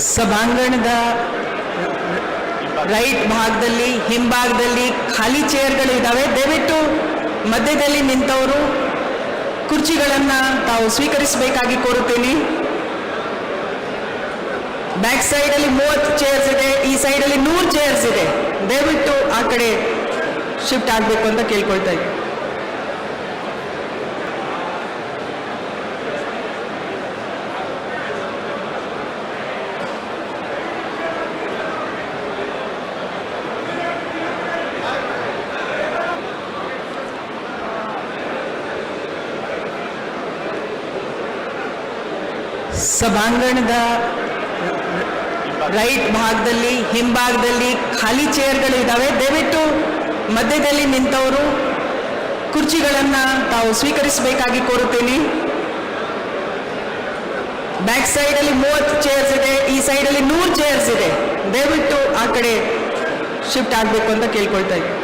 ಸಭಾಂಗಣದ ರೈಟ್ ಭಾಗದಲ್ಲಿ ಹಿಂಭಾಗದಲ್ಲಿ ಖಾಲಿ ಚೇರ್ಗಳು ಇದ್ದಾವೆ. ದಯವಿಟ್ಟು ಮಧ್ಯದಲ್ಲಿ ನಿಂತವರು ಕುರ್ಚಿಗಳನ್ನು ತಾವು ಸ್ವೀಕರಿಸಬೇಕಾಗಿ ಕೋರುತ್ತೇನೆ. ಬ್ಯಾಕ್ ಸೈಡಲ್ಲಿ 30 ಚೇರ್ಸ್ ಇದೆ, ಈ ಸೈಡಲ್ಲಿ 100 ಚೇರ್ಸ್ ಇದೆ. ದಯವಿಟ್ಟು ಆ ಕಡೆ ಶಿಫ್ಟ್ ಆಗಬೇಕು ಅಂತ ಕೇಳ್ಕೊಳ್ತಾ ಇದ್ದೀನಿ. ಸಭಾಂಗಣದ ರೈಟ್ ಭಾಗದಲ್ಲಿ ಹಿಂಭಾಗದಲ್ಲಿ ಖಾಲಿ ಚೇರ್ಗಳು ಇದ್ದಾವೆ. ದಯವಿಟ್ಟು ಮಧ್ಯದಲ್ಲಿ ನಿಂತವರು ಕುರ್ಚಿಗಳನ್ನು ತಾವು ಸ್ವೀಕರಿಸಬೇಕಾಗಿ ಕೋರುತ್ತೇನೆ. ಬ್ಯಾಕ್ ಸೈಡಲ್ಲಿ 30 ಚೇರ್ಸ್ ಇದೆ, ಈ ಸೈಡಲ್ಲಿ 100 ಚೇರ್ಸ್ ಇದೆ. ದಯವಿಟ್ಟು ಆ ಕಡೆ ಶಿಫ್ಟ್ ಆಗಬೇಕು ಅಂತ ಕೇಳ್ಕೊಳ್ತಾ ಇದ್ದೀನಿ.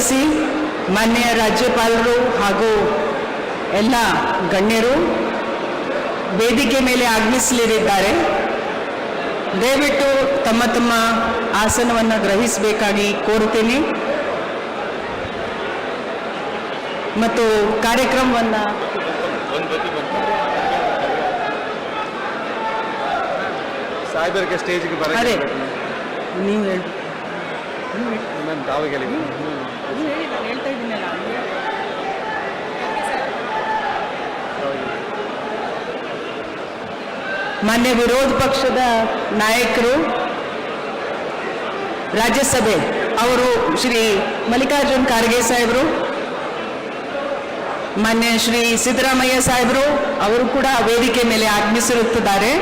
ವಂದಿಸಿ ಮಾನ್ಯ ರಾಜ್ಯಪಾಲರು ಹಾಗೂ ಎಲ್ಲ ಗಣ್ಯರು ವೇದಿಕೆ ಮೇಲೆ ಆಗಮಿಸಲಿದ್ದಾರೆ. ದಯವಿಟ್ಟು ತಮ್ಮ ತಮ್ಮ ಆಸನವನ್ನು ಗ್ರಹಿಸಬೇಕಾಗಿ ಕೋರುತ್ತೇನೆ ಮತ್ತು ಕಾರ್ಯಕ್ರಮವನ್ನು ಸಾಹೇಬರಿಗೆ ಸ್ಟೇಜ್ಗೆ ಬರ ಅರೆ ನೀವು ಹೇಳಿ ಮ್ಯಾಮ್ ತಾವೇ ಹೇಳಿ. ನಾನು ಹೇಳ್ತಾ ಇದ್ದೀನಲ್ಲ. ಮಾನ್ಯ ವಿರೋಧ ಪಕ್ಷದ ನಾಯಕರು ರಾಜ್ಯಸಭೆ ಅವರು ಶ್ರೀ ಮಲ್ಲಿಕಾರ್ಜುನ್ ಖರ್ಗೆ ಸಾಹೇಬರು, ಮಾನ್ಯ ಶ್ರೀ ಸಿದ್ದರಾಮಯ್ಯ ಸಾಹೇಬರು ಅವರು ಕೂಡ ವೇದಿಕೆ ಮೇಲೆ ಆಗಮಿಸಿರುತ್ತಿದ್ದಾರೆ.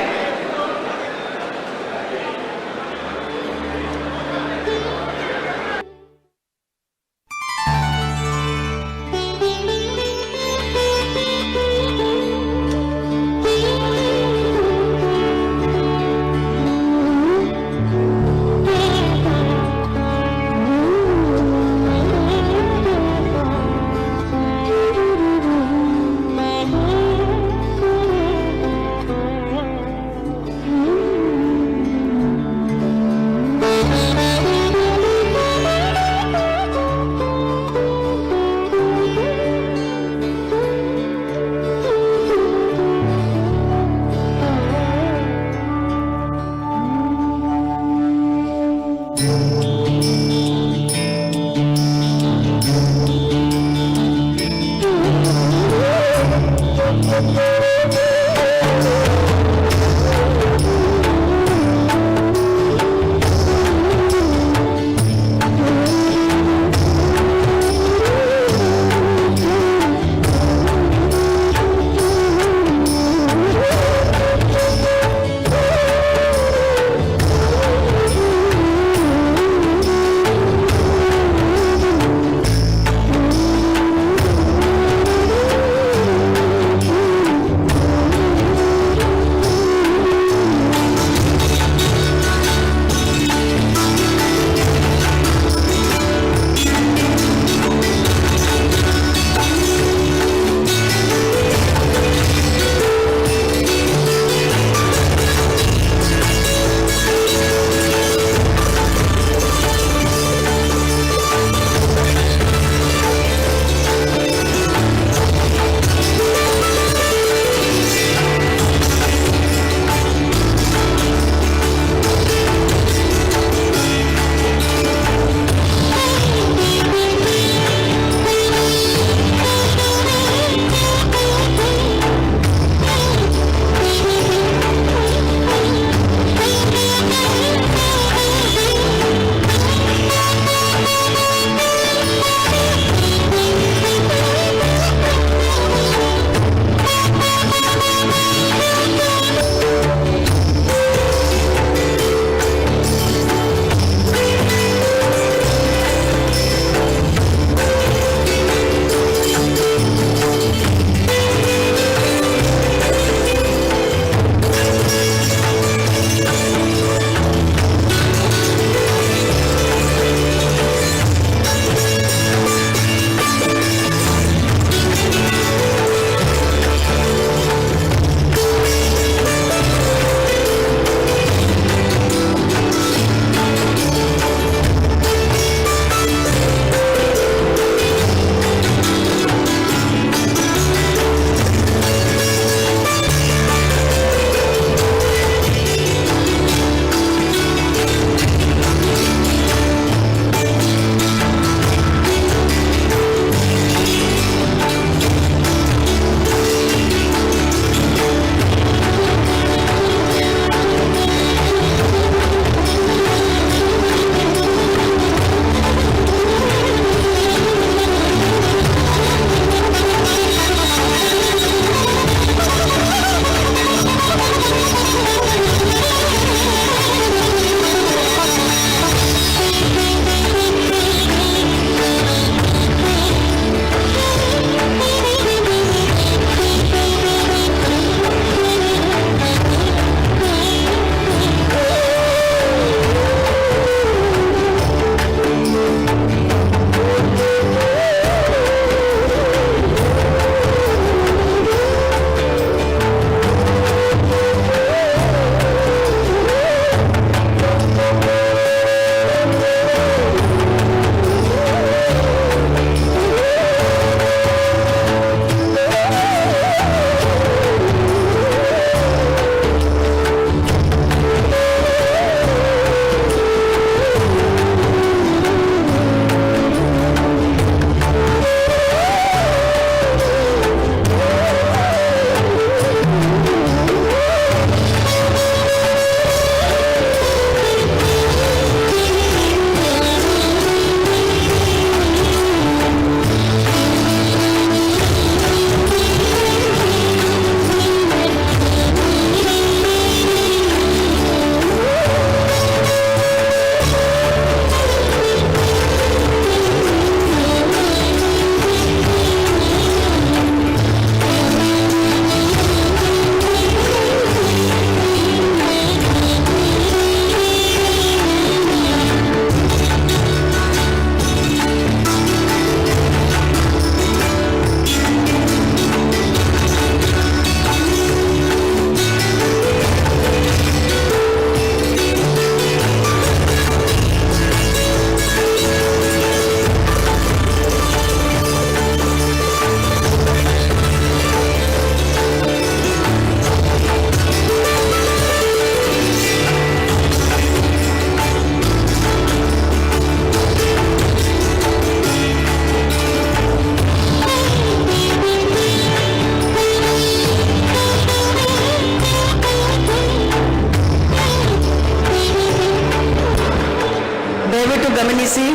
ಗಮನಿಸಿ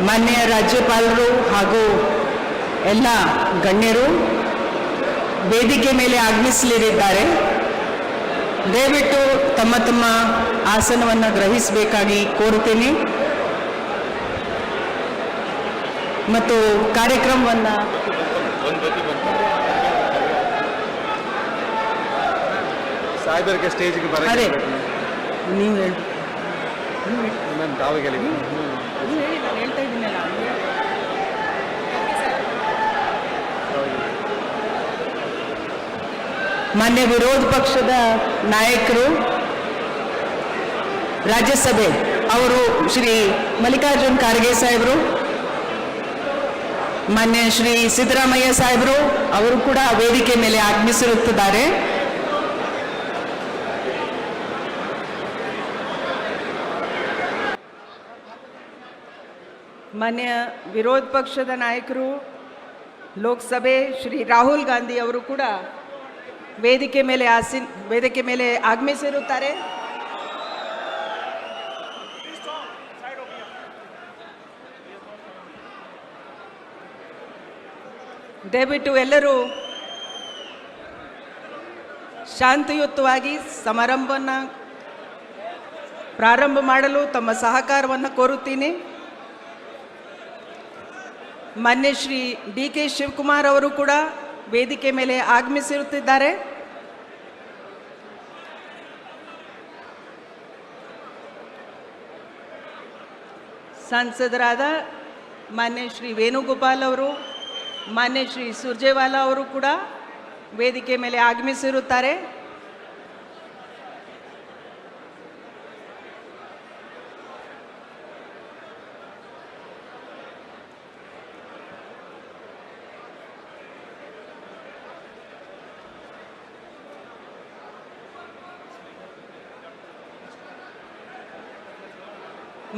ಮಾನ್ಯ ರಾಜ್ಯಪಾಲರು ಹಾಗೂ ಎಲ್ಲ ಗಣ್ಯರು ವೇದಿಕೆ ಮೇಲೆ ಆಗಮಿಸಲಿದ್ದಾರೆ. ದಯವಿಟ್ಟು ತಮ್ಮ ತಮ್ಮ ಆಸನವನ್ನು ಗ್ರಹಿಸಬೇಕಾಗಿ ಕೋರುತ್ತೇನೆ ಮತ್ತು ಕಾರ್ಯಕ್ರಮವನ್ನು ಸಾಹೇಬರಿಗೆ ಸ್ಟೇಜ್ಗೆ ಬರಕ್ಕೆ ಅದೇ ಹೇಳ್ಬೇಕು. ನೀವು ಹೇಳಿ ಮ್ಯಾಮ್ ತಾವೇ ಹೇಳಿ. ಹೇಳಿ ನಾನು ಹೇಳ್ತಾ ಇದ್ದೀನಲ್ಲ. ಮಾನ್ಯ ವಿರೋಧ ಪಕ್ಷದ ನಾಯಕರು ರಾಜ್ಯಸಭೆ ಅವರು ಶ್ರೀ ಮಲ್ಲಿಕಾರ್ಜುನ್ ಖರ್ಗೆ ಸಾಹೇಬರು, ಮಾನ್ಯ ಶ್ರೀ ಸಿದ್ದರಾಮಯ್ಯ ಸಾಹೇಬರು ಅವರು ಕೂಡ ವೇದಿಕೆ ಮೇಲೆ ಆಗಮಿಸಿರುತ್ತಿದ್ದಾರೆ. ಮಾನ್ಯ ವಿರೋಧ ಪಕ್ಷದ ನಾಯಕರು ಲೋಕಸಭೆ ಶ್ರೀ ರಾಹುಲ್ ಗಾಂಧಿ ಅವರು ಕೂಡ ವೇದಿಕೆ ಮೇಲೆ ಆಗಮಿಸಿರುತ್ತಾರೆ. ದಯವಿಟ್ಟು ಎಲ್ಲರೂ ಶಾಂತಿಯುತವಾಗಿ ಸಮಾರಂಭವನ್ನು ಪ್ರಾರಂಭ ಮಾಡಲು ತಮ್ಮ ಸಹಕಾರವನ್ನು ಕೋರುತ್ತೀನಿ. ಮಾನ್ಯ ಶ್ರೀ ಡಿ.ಕೆ. ಶಿವಕುಮಾರ್ ಅವರು ಕೂಡ ವೇದಿಕೆ ಮೇಲೆ ಆಗಮಿಸಿರುತ್ತಿದ್ದಾರೆ. ಸಂಸದರಾದ ಮಾನ್ಯ ಶ್ರೀ ವೇಣುಗೋಪಾಲ್ ಅವರು, ಮಾನ್ಯ ಶ್ರೀ ಸುರ್ಜೇವಾಲಾ ಅವರು ಕೂಡ ವೇದಿಕೆ ಮೇಲೆ ಆಗಮಿಸಿರುತ್ತಾರೆ.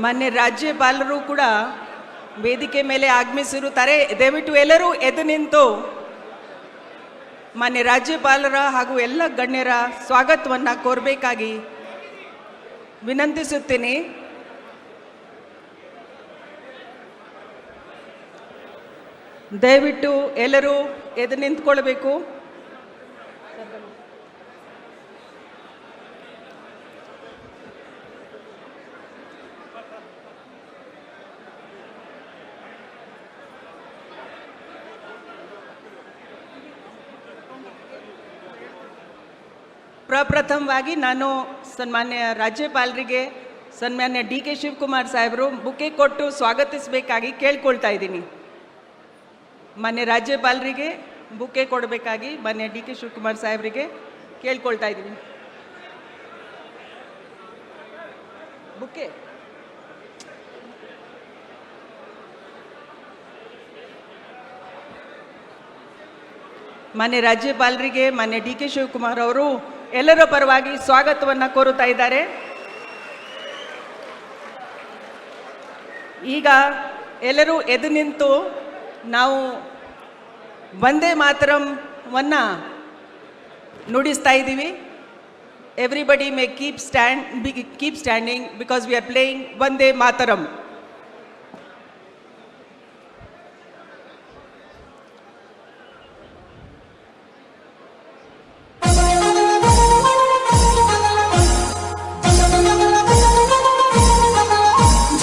ಮಾನ್ಯ ರಾಜ್ಯಪಾಲರು ಕೂಡ ವೇದಿಕೆ ಮೇಲೆ ಆಗಮಿಸಿರುತ್ತಾರೆ. ದಯವಿಟ್ಟು ಎಲ್ಲರೂ ಎದ್ದು ನಿಂತು ಮಾನ್ಯ ರಾಜ್ಯಪಾಲರ ಹಾಗೂ ಎಲ್ಲ ಗಣ್ಯರ ಸ್ವಾಗತವನ್ನು ಕೋರಬೇಕಾಗಿ ವಿನಂತಿಸುತ್ತೇನೆ. ದಯವಿಟ್ಟು ಎಲ್ಲರೂ ಎದ್ದು ನಿಂತ್ಕೊಳ್ಬೇಕು. ಪ್ರಪ್ರಥಮವಾಗಿ ನಾನು ಸನ್ಮಾನ್ಯ ರಾಜ್ಯಪಾಲರಿಗೆ ಸನ್ಮಾನ್ಯ ಡಿ.ಕೆ. ಶಿವಕುಮಾರ್ ಸಾಹೇಬರು ಬುಕ್ಕೆ ಕೊಟ್ಟು ಸ್ವಾಗತಿಸಬೇಕಾಗಿ ಕೇಳ್ಕೊಳ್ತಾ ಇದ್ದೀನಿ. ಮಾನ್ಯ ರಾಜ್ಯಪಾಲರಿಗೆ ಬುಕ್ಕೆ ಕೊಡಬೇಕಾಗಿ ಮಾನ್ಯ ಡಿ.ಕೆ. ಶಿವಕುಮಾರ್ ಸಾಹೇಬರಿಗೆ ಕೇಳ್ಕೊಳ್ತಾ ಇದ್ದೀನಿ. ಬುಕ್ಕೆ ಮಾನ್ಯ ರಾಜ್ಯಪಾಲರಿಗೆ ಮಾನ್ಯ ಡಿ.ಕೆ. ಶಿವಕುಮಾರ್ ಅವರು ಎಲ್ಲರ ಪರವಾಗಿ ಸ್ವಾಗತವನ್ನು ಕೋರುತ್ತಾ ಇದ್ದಾರೆ. ಈಗ ಎಲ್ಲರೂ ಎದ್ದು ನಿಂತು ನಾವು ವಂದೇ ಮಾತರಂವನ್ನು ನುಡಿಸ್ತಾ ಇದ್ದೀವಿ. Everybody May keep standing because we are playing Vande Mataram.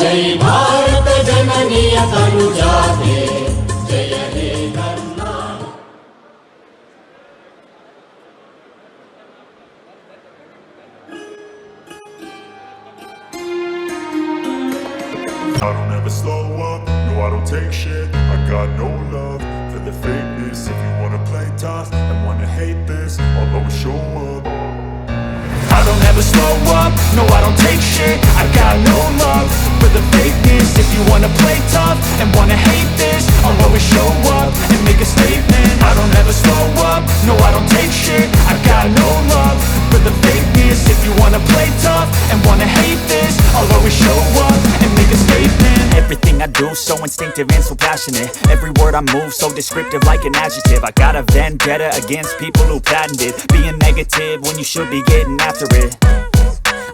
जय भारत जननीय तनुजाते जय हे Karnataka. I don't ever slow up, no I don't take shit. I got no love for the fakeness. If you wanna play tough and wanna hate this, I'll always show up. I don't ever slow up, no I don't take shit. I got no love for the fakeness. If you wanna play tough and wanna hate this, I'll always show up and make a statement. I don't ever slow up, no I don't take shit. I got no love for the fakeness. If you wanna play tough and wanna hate this, I'll always show up and make a statement. Everything I do, so instinctive and so passionate. Every word I move, so descriptive like an adjective. I got a vendetta against people who patented being negative when you should be getting after it.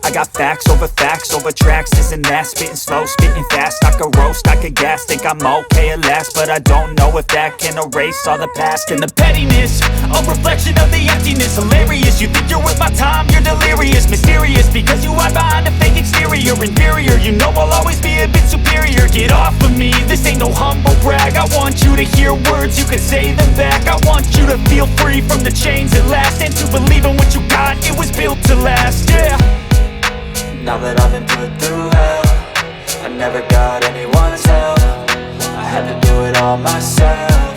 I got facts over tracks, this and that. Spitting slow, spitting fast, I could roast, I could gas. Think I'm okay at last, but I don't know if that can erase all the past. And the pettiness, a reflection of the emptiness. Hilarious, you think you're worth my time, you're delirious. Mysterious, because you hide behind a fake exterior. Inferior, you know I'll always be a bit superior. Get off of me, this ain't no humble brag. I want you to hear words, you can say them back. I want you to feel free from the chains at last, and to believe in what you got, it was built to last, yeah. Now that I've been put through hell, I never got anyone's help. I had to do it all myself.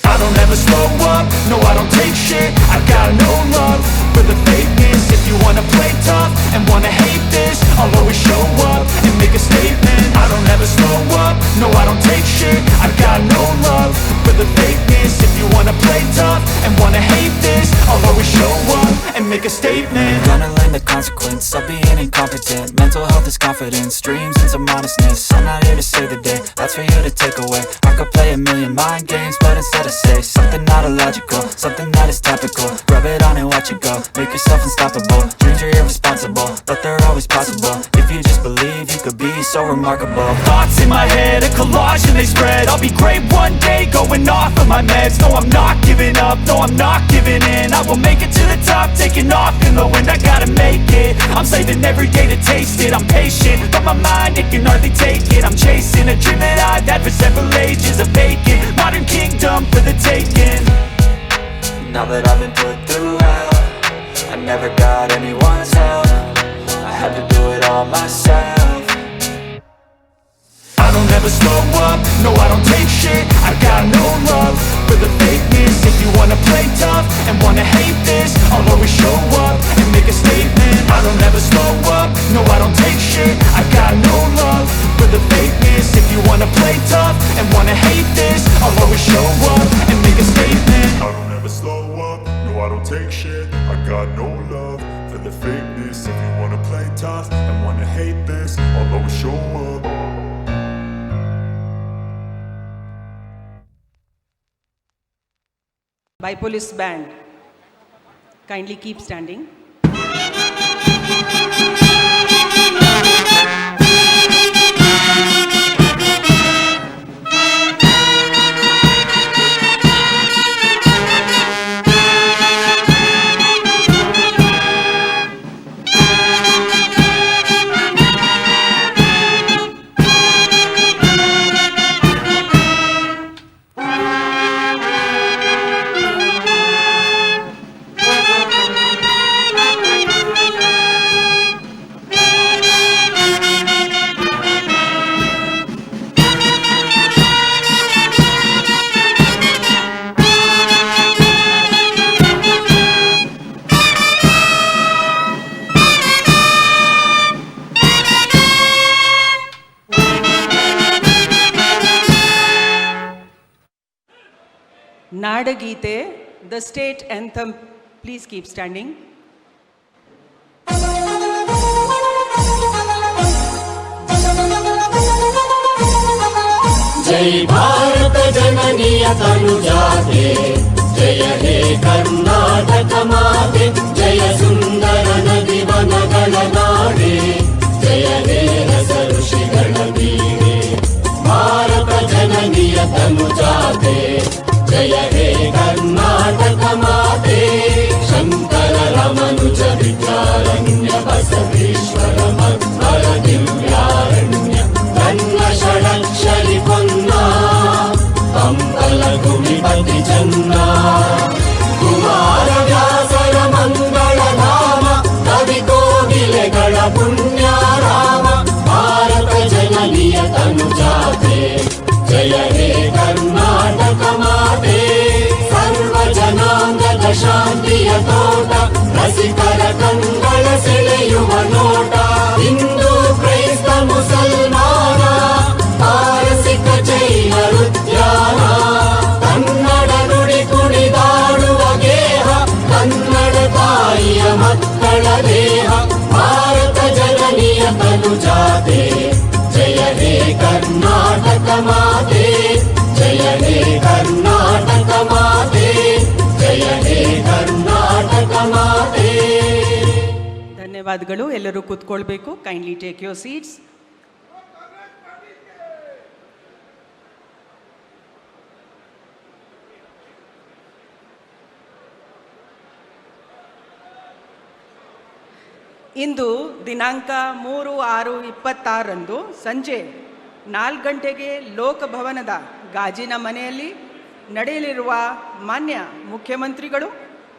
I don't ever slow up, no I don't take shit. I got no love for the fakeness. If you wanna play tough and wanna hate this, I'll always show up and make a statement. I don't ever slow up, no I don't take shit. I got no love for the fakeness. If you wanna play tough and wanna hate this, I'll always show up and make a statement. Gonna learn the consequence of being incompetent. Mental health is confidence, dreams into modestness. I'm not here to save the day, that's for you to take away. I could play a million mind games, but instead I say something not illogical, something that is topical. Rub it on and watch it go, make yourself unstoppable. Dreams are irresponsible, but they're always possible. If you just believe, you could be so remarkable. Thoughts in my head, a collage and they spread. I'll be great one day, going off of my meds. No, I'm not giving up, no, I'm not giving in. I will make it to the top, taking off in the wind. I gotta make it, I'm saving every day to taste it. I'm patient, but my mind, it can hardly take it. I'm chasing a dream that I've had for several ages. A vacant, modern kingdom for the taking. Now that I've been put through hell, I never got anyone's help. I had to do it all myself. I don't ever slow up, no I don't take shit. I got no love for the fakeness. If you wanna play tough and wanna hate this, I'll always show up and make a statement. I don't ever slow up, no I don't take shit. I got no love for the fakeness. If you wanna play tough and wanna hate this, I'll always show up and make a statement. I don't ever slow up, no I don't take shit. I got no love for the fakeness. If you wanna play tough and wanna hate this, I'll always show up. Bipolis Band, kindly keep standing. Nadagite, the state anthem, please keep standing. जय भारत जननीय तनुजाते, जय हे कर्नाटक माते, जय सुंदर नदी वनगण नाडे, जय हे रस ऋषिगण दीने. भारत जननीय तनुजाते, जय हे कर्नाटक माते, शंकर रमनुज विद्यारण्य बसवेश्वर मध्वर दिव्यारण्य, कन्न षडक्षरि पन्ना, कंपल गुमिपति जन्ना. कुमार व्यासर मंगल धाम, कवि कोकिलगण पुण्याराम. भारत जननीय तनुजाते, जय हे कर्नाटक माते, सर्वजनांगद ಶಾಂತಿಯ ತೋಟ, ರಸಿಕರ ಕಂಗಳ ಸೆಳೆಯುವ ನೋಟ. ಹಿಂದೂ ಕ್ರೈಸ್ತ ಮುಸಲ್ಮಾನ, ಪಾರಸಿಕ ಜೈನ ಉದ್ಯಾನ, ಕನ್ನಡ ನುಡಿ ಕುಣಿದಾಡುವ ಗೇಹ, ಕನ್ನಡ ತಾಯಿಯ ಮಕ್ಕಳ ದೇಹ. ಭಾರತ ಜನನಿಯ ತನುಜಾತೆ, ಜಯ हे कर्नाटक माते जय हे कर्नाटक माते जय हे कर्नाटक माते. ಧನ್ಯವಾದಗಳು. ಎಲ್ಲರೂ ಕೂತ್ಕೊಳ್ಬೇಕು. Kindly take your seats. ಇಂದು ದಿನಾಂಕ 3/6/26 ಸಂಜೆ 4 ಗಂಟೆಗೆ ಲೋಕಭವನದ ಗಾಜಿನ ಮನೆಯಲ್ಲಿ ನಡೆಯಲಿರುವ ಮಾನ್ಯ ಮುಖ್ಯಮಂತ್ರಿಗಳು,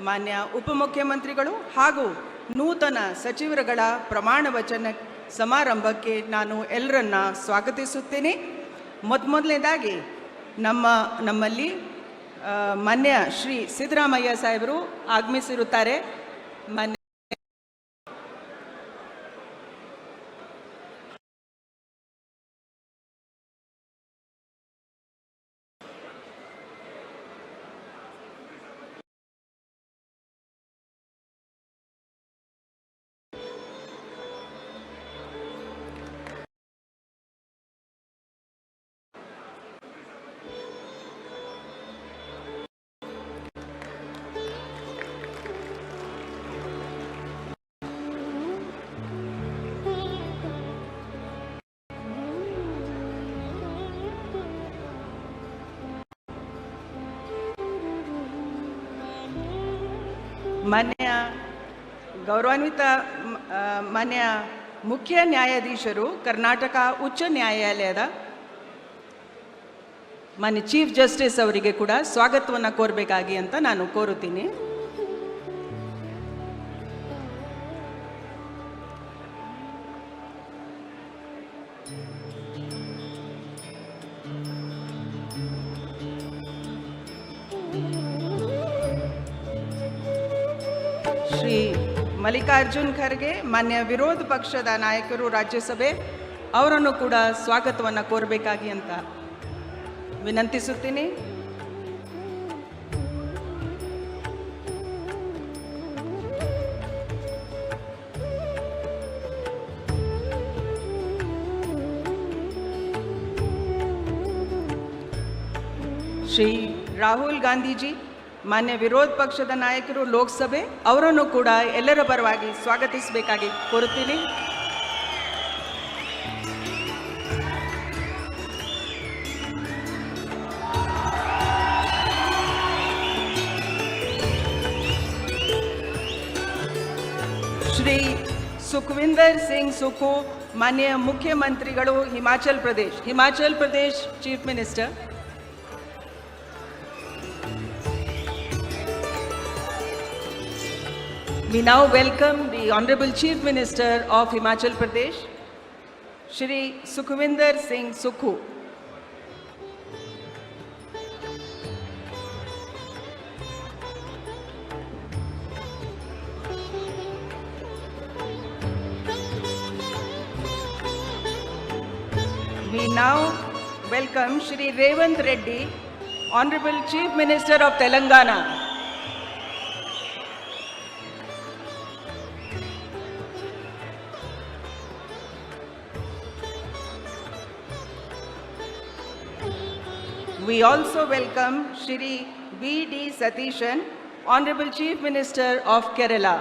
ಮಾನ್ಯ ಉಪಮುಖ್ಯಮಂತ್ರಿಗಳು ಹಾಗೂ ನೂತನ ಸಚಿವರುಗಳ ಪ್ರಮಾಣ ವಚನ ಸಮಾರಂಭಕ್ಕೆ ನಾನು ಎಲ್ಲರನ್ನ ಸ್ವಾಗತಿಸುತ್ತೇನೆ. ಮೊದಲನೇದಾಗಿ ನಮ್ಮಲ್ಲಿ ಮಾನ್ಯ ಶ್ರೀ ಸಿದ್ದರಾಮಯ್ಯ ಸಾಹೇಬರು ಆಗಮಿಸಿರುತ್ತಾರೆ. ಮಾನ್ಯ ಮಾನ್ಯ ಗೌರವಾನ್ವಿತ ಮಾನ್ಯ ಮುಖ್ಯ ನ್ಯಾಯಾಧೀಶರು, ಕರ್ನಾಟಕ ಉಚ್ಚ ನ್ಯಾಯಾಲಯದ ಮಾನ್ಯ ಚೀಫ್ ಜಸ್ಟಿಸ್ ಅವರಿಗೆ ಕೂಡ ಸ್ವಾಗತವನ್ನು ಕೋರಬೇಕಾಗಿ ಅಂತ ನಾನು ಕೋರುತ್ತೀನಿ. ಶ್ರೀ ಮಲ್ಲಿಕಾರ್ಜುನ್ ಖರ್ಗೆ, ಮಾನ್ಯ ವಿರೋಧ ಪಕ್ಷದ ನಾಯಕರು ರಾಜ್ಯಸಭೆ, ಅವರನ್ನು ಕೂಡ ಸ್ವಾಗತವನ್ನು ಕೋರಬೇಕಾಗಿ ಅಂತ ವಿನಂತಿಸುತ್ತೀನಿ. ಶ್ರೀ ರಾಹುಲ್ ಗಾಂಧೀಜಿ, ಮಾನ್ಯ ವಿರೋಧ ಪಕ್ಷದ ನಾಯಕರು ಲೋಕಸಭೆ, ಅವರನ್ನು ಕೂಡ ಎಲ್ಲರ ಪರವಾಗಿ ಸ್ವಾಗತಿಸಬೇಕಾಗಿ ಕೋರುತ್ತೀನಿ. ಶ್ರೀ ಸುಖವಿಂದರ್ ಸಿಂಗ್ ಸುಖು, ಮಾನ್ಯ ಮುಖ್ಯಮಂತ್ರಿಗಳು Himachal Pradesh chief minister. We now welcome the Honorable Chief Minister of Himachal Pradesh, Shri Sukhvinder Singh Sukhu. We now welcome Shri Revanth Reddy, Honorable Chief Minister of Telangana. We also welcome Shri V.D. Satishan, Honorable Chief Minister of Kerala.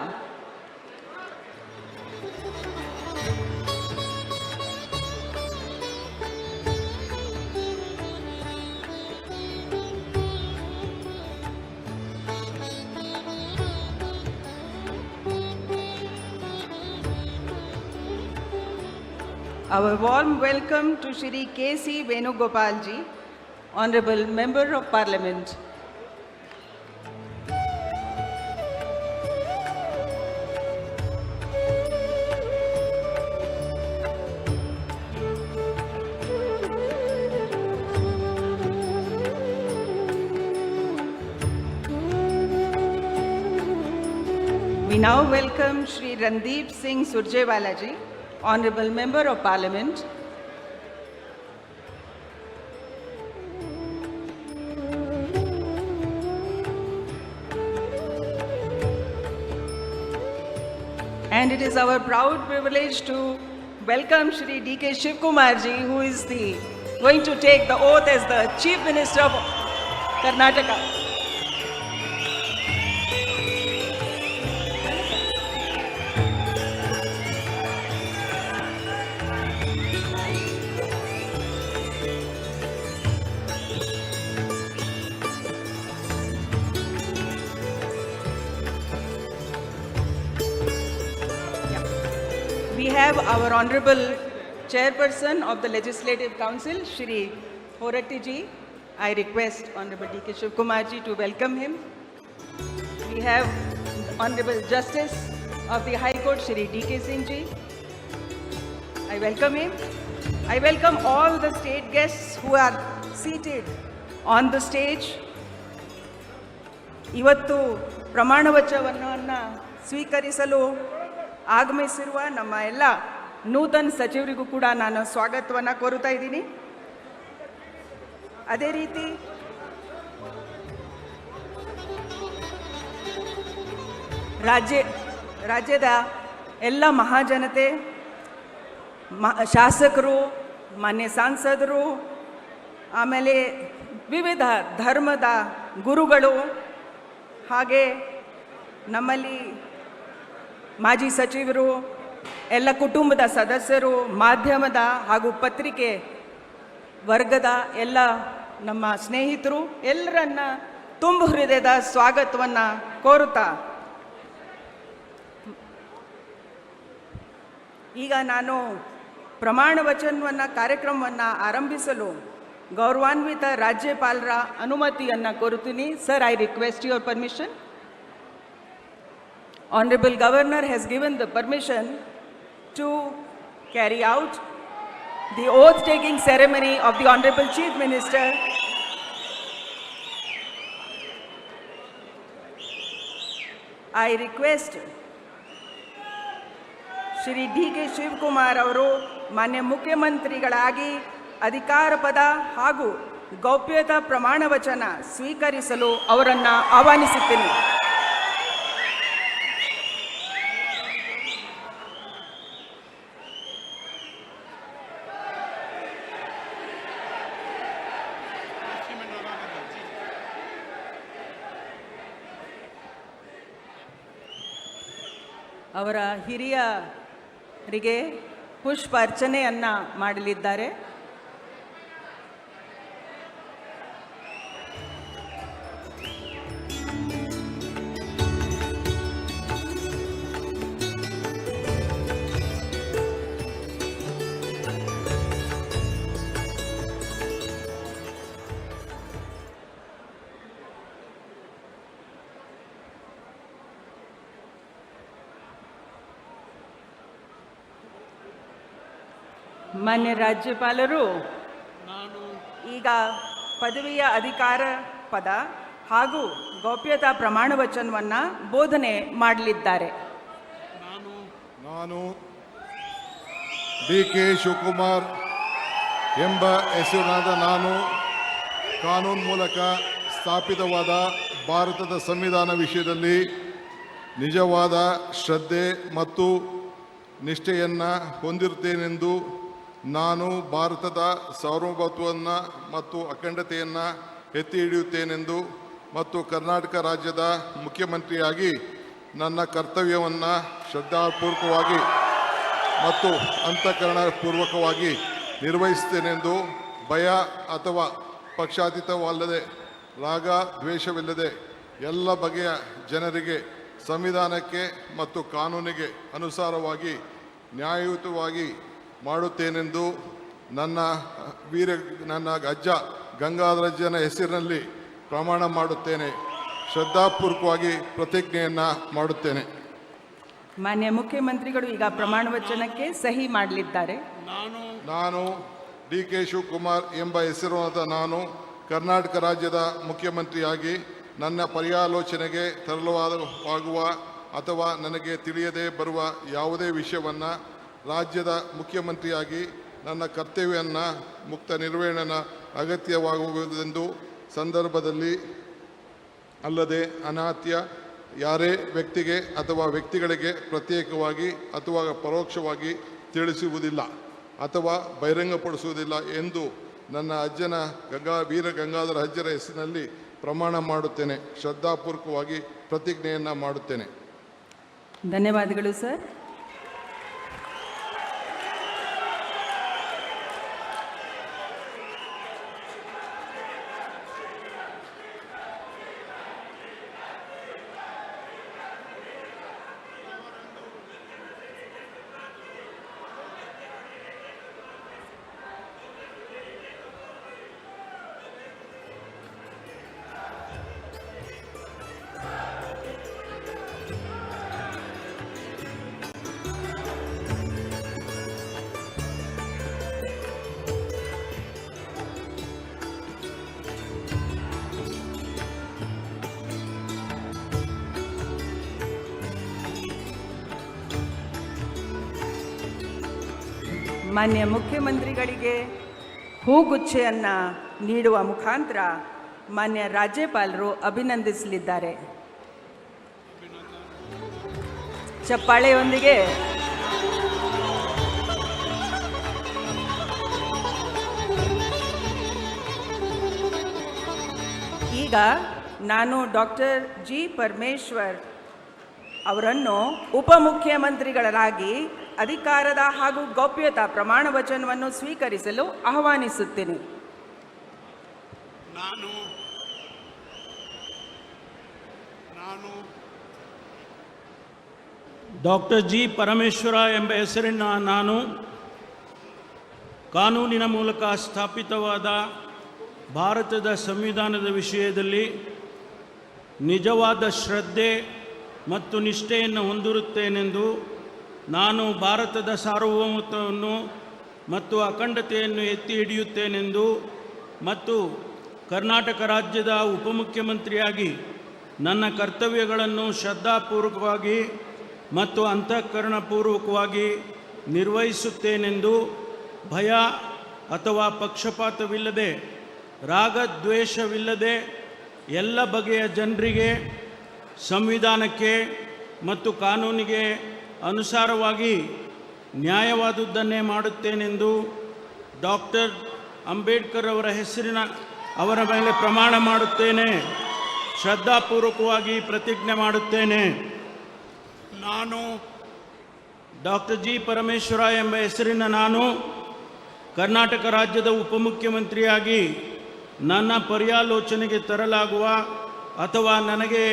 Our warm welcome to Shri K.C. Venugopal ji, Honorable Member of Parliament. We now welcome Shri Randeep Singh Surjewala ji, Honorable Member of Parliament. And it is our proud privilege to welcome Shri D.K. Shivkumarji, who is going to take the oath as the Chief Minister of Karnataka. We have our Honorable Chairperson of the Legislative Council, Shri Horatti ji. I request Honorable D.K. Shivkumarji to welcome him. We have Honorable Justice of the High Court, Shri D.K. Singh ji. I welcome him. I welcome all the state guests who are seated on the stage. ಇವತ್ತು ಪ್ರಮಾಣ ವಚನವನ್ನು ಸ್ವೀಕರಿಸಲು ಆಗಮಿಸಿರುವ ನಮ್ಮ ಎಲ್ಲ ನೂತನ ಸಚಿವರಿಗೂ ಕೂಡ ನಾನು ಸ್ವಾಗತವನ್ನು ಕೋರುತ್ತಾ ಇದ್ದೀನಿ. ಅದೇ ರೀತಿ ರಾಜ್ಯದ ಎಲ್ಲ ಮಹಾಜನತೆ, ಶಾಸಕರು, ಮಾನ್ಯ ಸಂಸದರು, ಆಮೇಲೆ ವಿವಿಧ ಧರ್ಮದ ಗುರುಗಳು, ಹಾಗೆ ನಮ್ಮಲ್ಲಿ ಮಾಜಿ ಸಚಿವರು, ಎಲ್ಲ ಕುಟುಂಬದ ಸದಸ್ಯರು, ಮಾಧ್ಯಮದ ಹಾಗೂ ಪತ್ರಿಕೆ ವರ್ಗದ ಎಲ್ಲ ನಮ್ಮ ಸ್ನೇಹಿತರು ಎಲ್ಲರನ್ನ ತುಂಬ ಹೃದಯದ ಸ್ವಾಗತವನ್ನು ಕೋರುತ್ತಾ ಈಗ ನಾನು ಪ್ರಮಾಣ ವಚನವನ್ನು ಕಾರ್ಯಕ್ರಮವನ್ನು ಆರಂಭಿಸಲು ಗೌರವಾನ್ವಿತ ರಾಜ್ಯಪಾಲರ ಅನುಮತಿಯನ್ನು ಕೋರುತ್ತೀನಿ. Sir, I request your permission. Honorable Governor has given the permission to carry out the oath-taking ceremony of the Honorable Chief Minister. I request Shri D.K. Shivkumar ಅವರು ಮಾನ್ಯ ಮುಖ್ಯಮಂತ್ರಿಗಳಾಗಿ ಅಧಿಕಾರ ಪದ ಹಾಗೂ ಗೌಪ್ಯತಾ ಪ್ರಮಾಣ ವಚನ ಸ್ವೀಕರಿಸಲು ಅವರನ್ನು ಆಹ್ವಾನಿಸುತ್ತೇನೆ. ಅವರ ಹಿರಿಯರಿಗೆ ಪುಷ್ಪ ಅರ್ಚನೆಯನ್ನು ಮಾಡಲಿದ್ದಾರೆ. ಮಾನ್ಯ ರಾಜ್ಯಪಾಲರು ಈಗ ಪದವಿಯ ಅಧಿಕಾರ ಪದ ಹಾಗೂ ಗೌಪ್ಯತಾ ಪ್ರಮಾಣ ವಚನವನ್ನು ಬೋಧನೆ ಮಾಡಲಿದ್ದಾರೆ. ನಾನು ಡಿ.ಕೆ. ಶಿವಕುಮಾರ್ ಎಂಬ ಹೆಸರಿನಾದ ನಾನು ಕಾನೂನು ಮೂಲಕ ಸ್ಥಾಪಿತವಾದ ಭಾರತದ ಸಂವಿಧಾನ ವಿಷಯದಲ್ಲಿ ನಿಜವಾದ ಶ್ರದ್ಧೆ ಮತ್ತು ನಿಷ್ಠೆಯನ್ನು ಹೊಂದಿರುತ್ತೇನೆಂದು ನಾನು ಭಾರತದ ಸಾರ್ವಭೌಮತ್ವವನ್ನು ಮತ್ತು ಅಖಂಡತೆಯನ್ನು ಎತ್ತಿ ಹಿಡಿಯುತ್ತೇನೆಂದು ಮತ್ತು ಕರ್ನಾಟಕ ರಾಜ್ಯದ ಮುಖ್ಯಮಂತ್ರಿಯಾಗಿ ನನ್ನ ಕರ್ತವ್ಯವನ್ನು ಶ್ರದ್ಧಾಪೂರ್ವಕವಾಗಿ ಮತ್ತು ಅಂತಃಕರಣಪೂರ್ವಕವಾಗಿ ನಿರ್ವಹಿಸುತ್ತೇನೆಂದು ಭಯ ಅಥವಾ ಪಕ್ಷಾತೀತವಲ್ಲದೆ ರಾಗ ದ್ವೇಷವಿಲ್ಲದೆ ಎಲ್ಲ ಬಗೆಯ ಜನರಿಗೆ ಸಂವಿಧಾನಕ್ಕೆ ಮತ್ತು ಕಾನೂನಿಗೆ ಅನುಸಾರವಾಗಿ ನ್ಯಾಯಯುತವಾಗಿ ಮಾಡುತ್ತೇನೆಂದು ನನ್ನ ಅಜ್ಜ ಗಂಗಾಧರಜ್ಜನ ಹೆಸರಿನಲ್ಲಿ ಪ್ರಮಾಣ ಮಾಡುತ್ತೇನೆ. ಶ್ರದ್ಧಾಪೂರ್ವಕವಾಗಿ ಪ್ರತಿಜ್ಞೆಯನ್ನು ಮಾಡುತ್ತೇನೆ. ಮಾನ್ಯ ಮುಖ್ಯಮಂತ್ರಿಗಳು ಈಗ ಪ್ರಮಾಣ ವಚನಕ್ಕೆ ಸಹಿ ಮಾಡಲಿದ್ದಾರೆ. ನಾನು ಡಿ.ಕೆ. ಶಿವಕುಮಾರ್ ಎಂಬ ಹೆಸರಾದ ನಾನು ಕರ್ನಾಟಕ ರಾಜ್ಯದ ಮುಖ್ಯಮಂತ್ರಿಯಾಗಿ ನನ್ನ ಪರ್ಯಾಲೋಚನೆಗೆ ತರಲಾಗುವ ಅಥವಾ ನನಗೆ ತಿಳಿಯದೇ ಬರುವ ಯಾವುದೇ ವಿಷಯವನ್ನು ರಾಜ್ಯದ ಮುಖ್ಯಮಂತ್ರಿಯಾಗಿ ನನ್ನ ಕರ್ತವ್ಯವನ್ನು ಮುಕ್ತ ನಿರ್ವಹಣೆಯ ಅಗತ್ಯವಾಗುವುದೆಂದು ಸಂದರ್ಭದಲ್ಲಿ ಅಲ್ಲದೆ ಅನಾತ್ಯ ಯಾರೇ ವ್ಯಕ್ತಿಗೆ ಅಥವಾ ವ್ಯಕ್ತಿಗಳಿಗೆ ಪ್ರತ್ಯೇಕವಾಗಿ ಅಥವಾ ಪರೋಕ್ಷವಾಗಿ ತಿಳಿಸುವುದಿಲ್ಲ ಅಥವಾ ಬಹಿರಂಗಪಡಿಸುವುದಿಲ್ಲ ಎಂದು ನನ್ನ ಅಜ್ಜನ ವೀರ ಗಂಗಾಧರ ಅಜ್ಜರ ಹೆಸರಿನಲ್ಲಿ ಪ್ರಮಾಣ ಮಾಡುತ್ತೇನೆ. ಶ್ರದ್ಧಾಪೂರ್ವಕವಾಗಿ ಪ್ರತಿಜ್ಞೆಯನ್ನು ಮಾಡುತ್ತೇನೆ. ಧನ್ಯವಾದಗಳು ಸರ್. ಮಾನ್ಯ ಮುಖ್ಯಮಂತ್ರಿಗಳಿಗೆ ಹೂಗುಚ್ಛೆಯನ್ನು ನೀಡುವ ಮುಖಾಂತರ ಮಾನ್ಯ ರಾಜ್ಯಪಾಲರು ಅಭಿನಂದಿಸಲಿದ್ದಾರೆ. ಚಪ್ಪಾಳೆಯೊಂದಿಗೆ ಈಗ ನಾನು ಡಾಕ್ಟರ್ ಜಿ ಪರಮೇಶ್ವರ್ ಅವರನ್ನು ಉಪಮುಖ್ಯಮಂತ್ರಿಗಳಾಗಿ ಅಧಿಕಾರದ ಹಾಗೂ ಗೌಪ್ಯತಾ ಪ್ರಮಾಣ ವಚನವನ್ನು ಸ್ವೀಕರಿಸಲು ಆಹ್ವಾನಿಸುತ್ತೇನೆ. ನಾನು ಡಾಕ್ಟರ್ ಜಿ ಪರಮೇಶ್ವರ ಎಂಬ ಹೆಸರಿನ ನಾನು ಕಾನೂನಿನ ಮೂಲಕ ಸ್ಥಾಪಿತವಾದ ಭಾರತದ ಸಂವಿಧಾನದ ವಿಷಯದಲ್ಲಿ ನಿಜವಾದ ಶ್ರದ್ಧೆ ಮತ್ತು ನಿಷ್ಠೆಯನ್ನು ಹೊಂದಿರುತ್ತೇನೆಂದು, ನಾನು ಭಾರತದ ಸಾರ್ವಭೌಮತ್ವವನ್ನು ಮತ್ತು ಅಖಂಡತೆಯನ್ನು ಎತ್ತಿ ಹಿಡಿಯುತ್ತೇನೆಂದು ಮತ್ತು ಕರ್ನಾಟಕ ರಾಜ್ಯದ ಉಪಮುಖ್ಯಮಂತ್ರಿಯಾಗಿ ನನ್ನ ಕರ್ತವ್ಯಗಳನ್ನು ಶ್ರದ್ಧಾಪೂರ್ವಕವಾಗಿ ಮತ್ತು ಅಂತಃಕರಣಪೂರ್ವಕವಾಗಿ ನಿರ್ವಹಿಸುತ್ತೇನೆಂದು ಭಯ ಅಥವಾ ಪಕ್ಷಪಾತವಿಲ್ಲದೆ, ರಾಗದ್ವೇಷವಿಲ್ಲದೆ ಎಲ್ಲ ಬಗೆಯ ಜನರಿಗೆ ಸಂವಿಧಾನಕ್ಕೆ ಮತ್ತು ಕಾನೂನಿಗೆ ಅನುಸಾರವಾಗಿ ನ್ಯಾಯವಾದುದನ್ನೇ ಮಾಡುತ್ತೇನೆಂದು ಡಾಕ್ಟರ್ ಅಂಬೇಡ್ಕರ್ ಅವರ ಮೇಲೆ ಪ್ರಮಾಣ ಮಾಡುತ್ತೇನೆ. ಶ್ರದ್ಧಾಪೂರ್ವಕವಾಗಿ ಪ್ರತಿಜ್ಞೆ ಮಾಡುತ್ತೇನೆ. ನಾನು ಡಾಕ್ಟರ್ ಜಿ ಪರಮೇಶ್ವರ ಎಂಬ ಹೆಸರಿನ ನಾನು ಕರ್ನಾಟಕ ರಾಜ್ಯದ ಉಪಮುಖ್ಯಮಂತ್ರಿಯಾಗಿ ನನ್ನ ಪರ್ಯಾಲೋಚನೆಗೆ ತರಲಾಗುವ ಅಥವಾ ನನಗೆ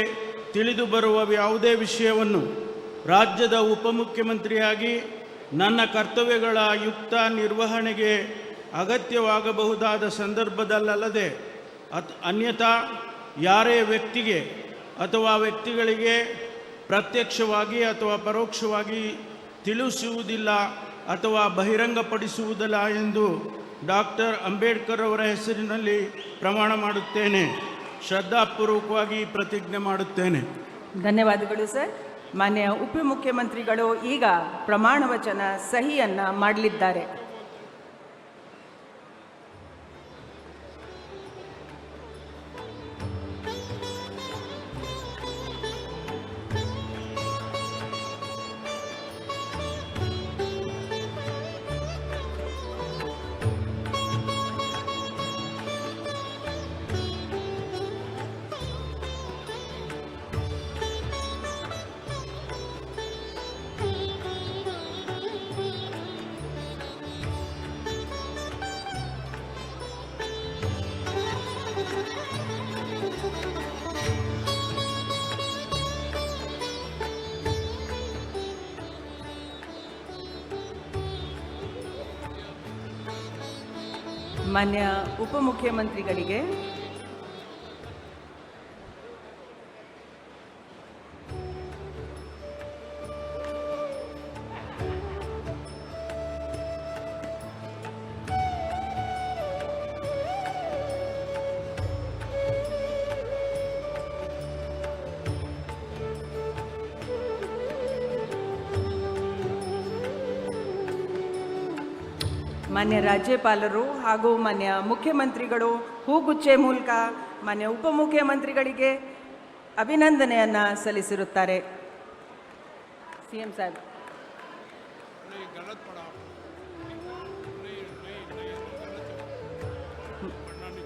ತಿಳಿದು ಬರುವ ಯಾವುದೇ ವಿಷಯವನ್ನು ರಾಜ್ಯದ ಉಪಮುಖ್ಯಮಂತ್ರಿಯಾಗಿ ನನ್ನ ಕರ್ತವ್ಯಗಳ ಯುಕ್ತ ನಿರ್ವಹಣೆಗೆ ಅಗತ್ಯವಾಗಬಹುದಾದ ಸಂದರ್ಭದಲ್ಲದೆ ಅನ್ಯಥಾ ಯಾರೇ ವ್ಯಕ್ತಿಗೆ ಅಥವಾ ವ್ಯಕ್ತಿಗಳಿಗೆ ಪ್ರತ್ಯಕ್ಷವಾಗಿ ಅಥವಾ ಪರೋಕ್ಷವಾಗಿ ತಿಳಿಸುವುದಿಲ್ಲ ಅಥವಾ ಬಹಿರಂಗಪಡಿಸುವುದಿಲ್ಲ ಎಂದು ಡಾಕ್ಟರ್ ಅಂಬೇಡ್ಕರ್ ಅವರ ಹೆಸರಿನಲ್ಲಿ ಪ್ರಮಾಣ ಮಾಡುತ್ತೇನೆ. ಶ್ರದ್ಧಾಪೂರ್ವಕವಾಗಿ ಪ್ರತಿಜ್ಞೆ ಮಾಡುತ್ತೇನೆ. ಧನ್ಯವಾದಗಳು ಸರ್. ಮಾನ್ಯ ಉಪಮುಖ್ಯಮಂತ್ರಿಗಳು ಈಗ ಪ್ರಮಾಣ ವಚನ ಸಹಿಯನ್ನು ಮಾಡಲಿದ್ದಾರೆ. ಮಾನ್ಯ ಉಪಮುಖ್ಯಮಂತ್ರಿಗಳಿಗೆ ಮಾನ್ಯ ರಾಜ್ಯಪಾಲರು ಹಾಗೂ ಮಾನ್ಯ ಮುಖ್ಯಮಂತ್ರಿಗಳು ಹೂಗುಚ್ಛೆ ಮೂಲಕ ಮಾನ್ಯ ಉಪಮುಖ್ಯಮಂತ್ರಿಗಳಿಗೆ ಅಭಿನಂದನೆಯನ್ನು ಸಲ್ಲಿಸಿರುತ್ತಾರೆ. ಸಿಎಂ ಸಾಹೇಬ್.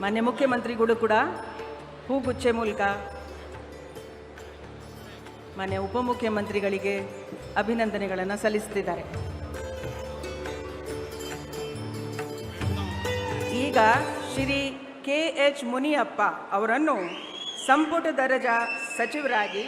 ಮಾನ್ಯ ಮುಖ್ಯಮಂತ್ರಿಗಳು ಕೂಡ ಹೂಗುಚ್ಚೆ ಮೂಲಕ ಮಾನ್ಯ ಉಪಮುಖ್ಯಮಂತ್ರಿಗಳಿಗೆ ಅಭಿನಂದನೆಗಳನ್ನು ಸಲ್ಲಿಸುತ್ತಿದ್ದಾರೆ. ಈಗ ಶ್ರೀ KH ಮುನಿಯಪ್ಪ ಅವರನ್ನು ಸಂಪುಟ ದರ್ಜಾ ಸಚಿವರಾಗಿ